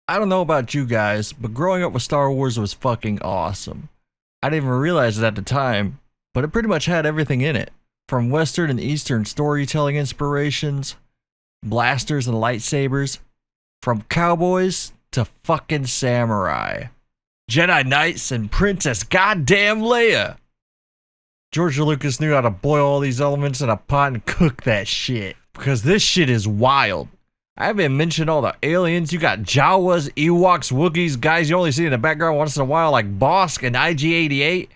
I don't know about you guys, but growing up with Star Wars was fucking awesome. I didn't even realize it at the time, but it pretty much had everything in it. From Western and Eastern storytelling inspirations, blasters and lightsabers, from cowboys to fucking samurai, Jedi Knights and Princess Goddamn Leia. George Lucas knew how to boil all these elements in a pot and cook that shit, because this shit is wild. I haven't mentioned all the aliens. You got Jawas, Ewoks, Wookiees, guys you only see in the background once in a while like Bosk and IG-88.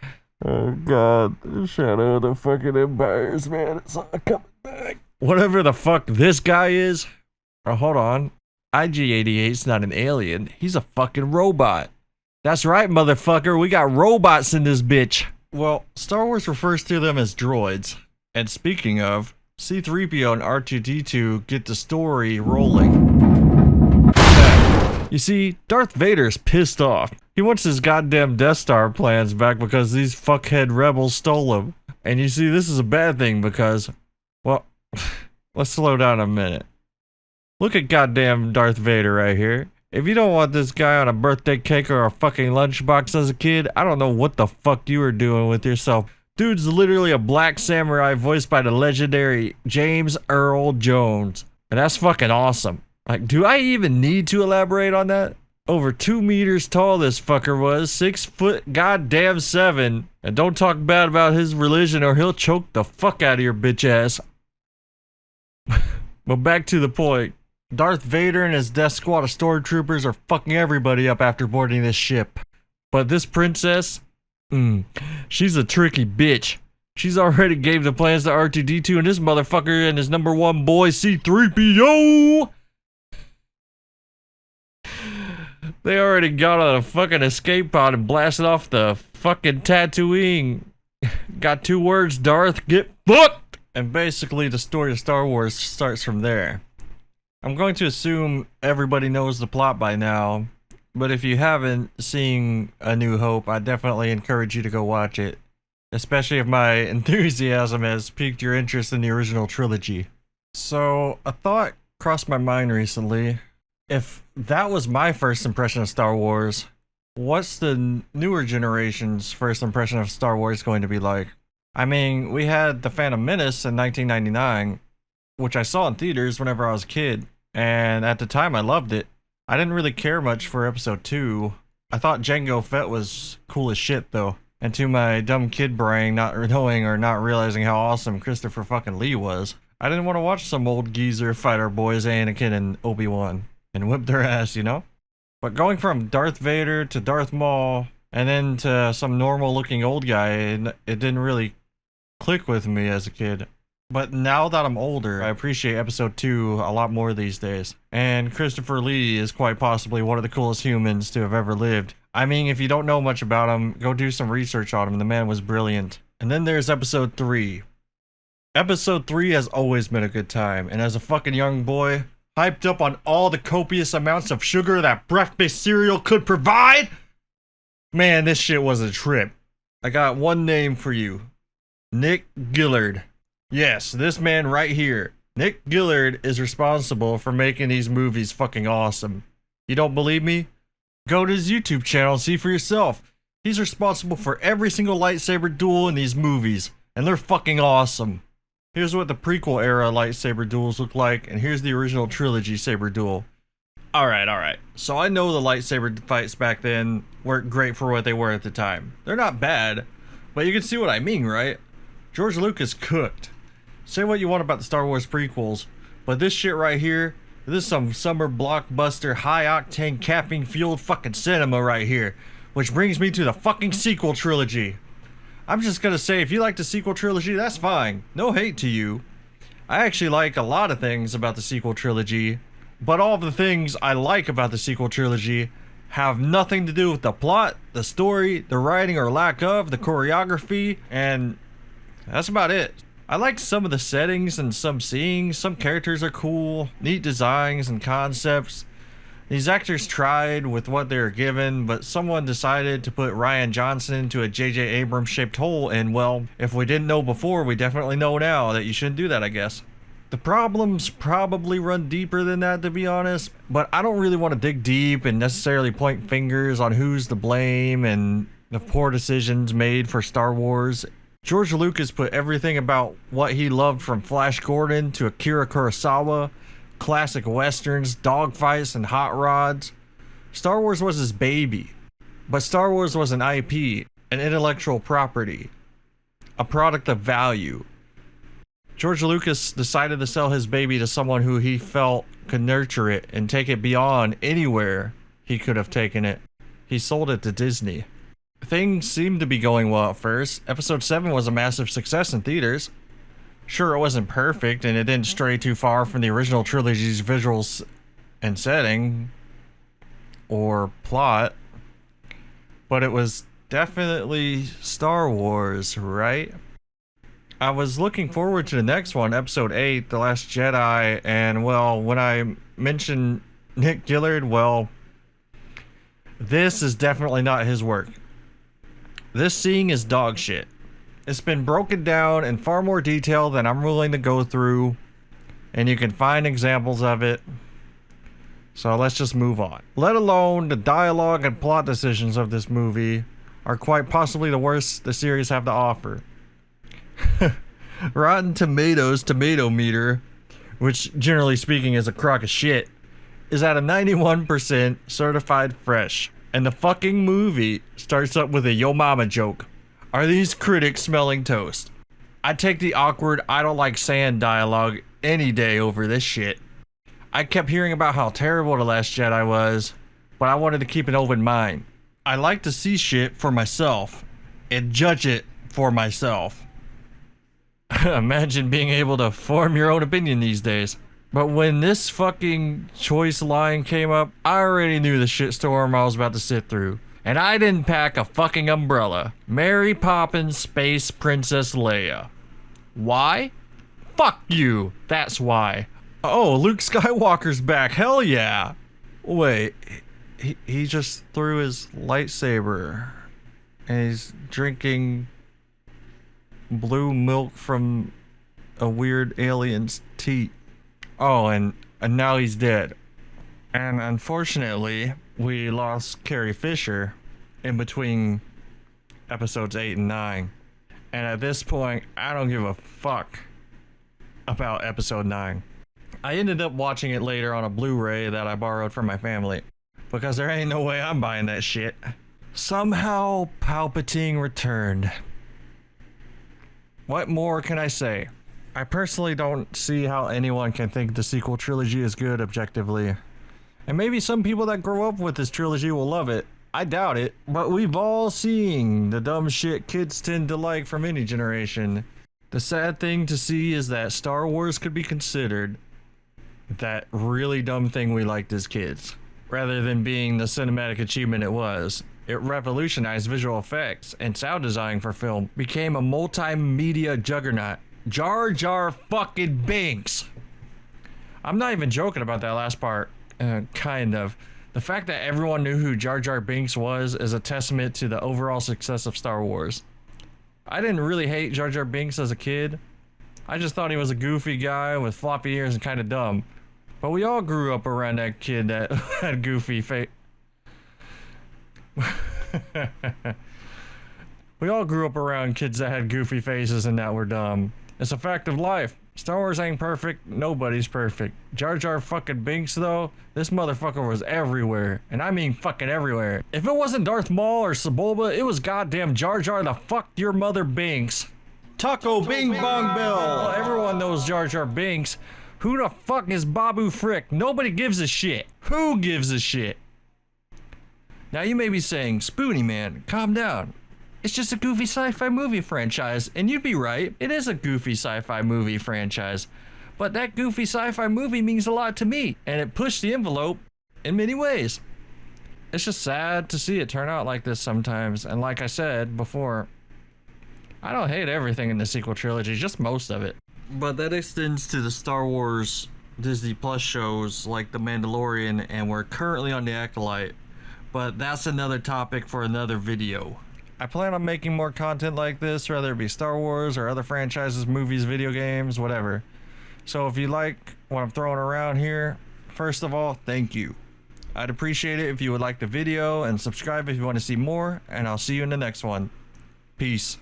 Oh god, the Shadow of the fucking Empires, man, it's all coming back. Whatever the fuck this guy is. Oh, hold on. IG-88's not an alien, he's a fucking robot. That's right, motherfucker, we got robots in this bitch. Well, Star Wars refers to them as droids. And speaking of, C-3PO and R2-D2 get the story rolling. You see, Darth Vader's pissed off. He wants his goddamn Death Star plans back because these fuckhead rebels stole them. And you see, this is a bad thing because, well, let's slow down a minute. Look at goddamn Darth Vader right here. If you don't want this guy on a birthday cake or a fucking lunchbox as a kid, I don't know what the fuck you were doing with yourself. Dude's literally a black samurai voiced by the legendary James Earl Jones. And that's fucking awesome. Like, do I even need to elaborate on that? Over 2 meters tall this fucker was, 6 foot goddamn 7. And don't talk bad about his religion or he'll choke the fuck out of your bitch ass. But back to the point. Darth Vader and his death squad of stormtroopers are fucking everybody up after boarding this ship. But this princess, she's a tricky bitch. She's already gave the plans to R2-D2 and this motherfucker and his number one boy C-3PO. They already got on a fucking escape pod and blasted off the fucking Tatooine. Got 2 words, Darth, get fucked! And basically the story of Star Wars starts from there. I'm going to assume everybody knows the plot by now, but if you haven't seen A New Hope, I definitely encourage you to go watch it, especially if my enthusiasm has piqued your interest in the original trilogy. So, a thought crossed my mind recently. If that was my first impression of Star Wars, what's the newer generation's first impression of Star Wars going to be like? I mean, we had The Phantom Menace in 1999, which I saw in theaters whenever I was a kid, and at the time I loved it. I didn't really care much for episode 2. I thought Jango Fett was cool as shit though, and to my dumb kid brain not knowing or not realizing how awesome Christopher fucking Lee was, I didn't want to watch some old geezer fight our boys Anakin and Obi-Wan and whip their ass, you know? But going from Darth Vader to Darth Maul and then to some normal looking old guy, it didn't really click with me as a kid. But now that I'm older, I appreciate episode 2 a lot more these days. And Christopher Lee is quite possibly one of the coolest humans to have ever lived. I mean, if you don't know much about him, go do some research on him. The man was brilliant. And then there's episode 3. Episode 3 has always been a good time. And as a fucking young boy, hyped up on all the copious amounts of sugar that breakfast cereal could provide, man, this shit was a trip. I got one name for you. Nick Gillard. Yes, this man right here. Nick Gillard is responsible for making these movies fucking awesome. You don't believe me? Go to his YouTube channel and see for yourself. He's responsible for every single lightsaber duel in these movies, and they're fucking awesome. Here's what the prequel era lightsaber duels look like, and here's the original trilogy saber duel. Alright. So I know the lightsaber fights back then weren't great for what they were at the time. They're not bad, but you can see what I mean, right? George Lucas cooked. Say what you want about the Star Wars prequels, but this shit right here, this is some summer blockbuster, high-octane, caffeine-fueled fucking cinema right here. Which brings me to the fucking sequel trilogy. I'm just gonna say, if you like the sequel trilogy, that's fine. No hate to you. I actually like a lot of things about the sequel trilogy, but all of the things I like about the sequel trilogy have nothing to do with the plot, the story, the writing or lack of, the choreography, and that's about it. I like some of the settings and some scenes. Some characters are cool, neat designs and concepts. These actors tried with what they were given, but someone decided to put Rian Johnson into a J.J. Abrams shaped hole, and well, if we didn't know before, we definitely know now that you shouldn't do that, I guess. The problems probably run deeper than that, to be honest, but I don't really want to dig deep and necessarily point fingers on who's to blame and the poor decisions made for Star Wars. George Lucas put everything about what he loved, from Flash Gordon to Akira Kurosawa, classic westerns, dogfights, and hot rods. Star Wars was his baby, but Star Wars was an IP, an intellectual property, a product of value. George Lucas decided to sell his baby to someone who he felt could nurture it and take it beyond anywhere he could have taken it. He sold it to Disney. Things seemed to be going well at first. Episode 7 was a massive success in theaters. Sure, it wasn't perfect, and it didn't stray too far from the original trilogy's visuals and setting or plot, but it was definitely Star Wars, right? I was looking forward to the next one, episode 8, The Last Jedi, and well, when I mentioned Nick Gillard, well, this is definitely not his work. This scene is dog shit. It's been broken down in far more detail than I'm willing to go through, and you can find examples of it. So let's just move on. Let alone the dialogue and plot decisions of this movie are quite possibly the worst the series have to offer. Rotten Tomatoes tomato meter, which generally speaking is a crock of shit, is at a 91% certified fresh. And the fucking movie starts up with a yo mama joke. Are these critics smelling toast? I'd take the awkward I don't like sand dialogue any day over this shit. I kept hearing about how terrible The Last Jedi was, but I wanted to keep an open mind. I like to see shit for myself and judge it for myself. Imagine being able to form your own opinion these days. But when this fucking choice line came up, I already knew the shitstorm I was about to sit through. And I didn't pack a fucking umbrella. Mary Poppins Space Princess Leia. Why? Fuck you, that's why. Oh, Luke Skywalker's back, hell yeah. Wait, he just threw his lightsaber and he's drinking blue milk from a weird alien's teat. Oh, and now he's dead. And unfortunately, we lost Carrie Fisher in between episodes 8 and 9. And at this point, I don't give a fuck about episode 9. I ended up watching it later on a Blu-ray that I borrowed from my family, because there ain't no way I'm buying that shit. Somehow, Palpatine returned. What more can I say? I personally don't see how anyone can think the sequel trilogy is good objectively. And maybe some people that grow up with this trilogy will love it. I doubt it, but we've all seen the dumb shit kids tend to like from any generation. The sad thing to see is that Star Wars could be considered that really dumb thing we liked as kids, rather than being the cinematic achievement it was. It revolutionized visual effects and sound design for film, became a multimedia juggernaut. Jar Jar fucking Binks. I'm not even joking about that last part. Kind of. The fact that everyone knew who Jar Jar Binks was is a testament to the overall success of Star Wars. I didn't really hate Jar Jar Binks as a kid. I just thought he was a goofy guy with floppy ears and kind of dumb. But we all grew up around that kid that had goofy face. We all grew up around kids that had goofy faces and that were dumb. It's a fact of life. Star Wars ain't perfect. Nobody's perfect. Jar Jar fucking Binks, though, this motherfucker was everywhere. And I mean fucking everywhere. If it wasn't Darth Maul or Sebulba, it was goddamn Jar Jar the fuck your mother Binks. Taco Bing Bong Bell. Everyone knows Jar Jar Binks. Who the fuck is Babu Frick? Nobody gives a shit. Who gives a shit? Now you may be saying, Spoonie man, calm down. It's just a goofy sci-fi movie franchise, and you'd be right, it is a goofy sci-fi movie franchise. But that goofy sci-fi movie means a lot to me, and it pushed the envelope in many ways. It's just sad to see it turn out like this sometimes, and like I said before, I don't hate everything in the sequel trilogy, just most of it. But that extends to the Star Wars Disney Plus shows like The Mandalorian, and we're currently on The Acolyte, but that's another topic for another video. I plan on making more content like this, whether it be Star Wars or other franchises, movies, video games, whatever. So if you like what I'm throwing around here, first of all, thank you. I'd appreciate it if you would like the video and subscribe if you want to see more, and I'll see you in the next one. Peace.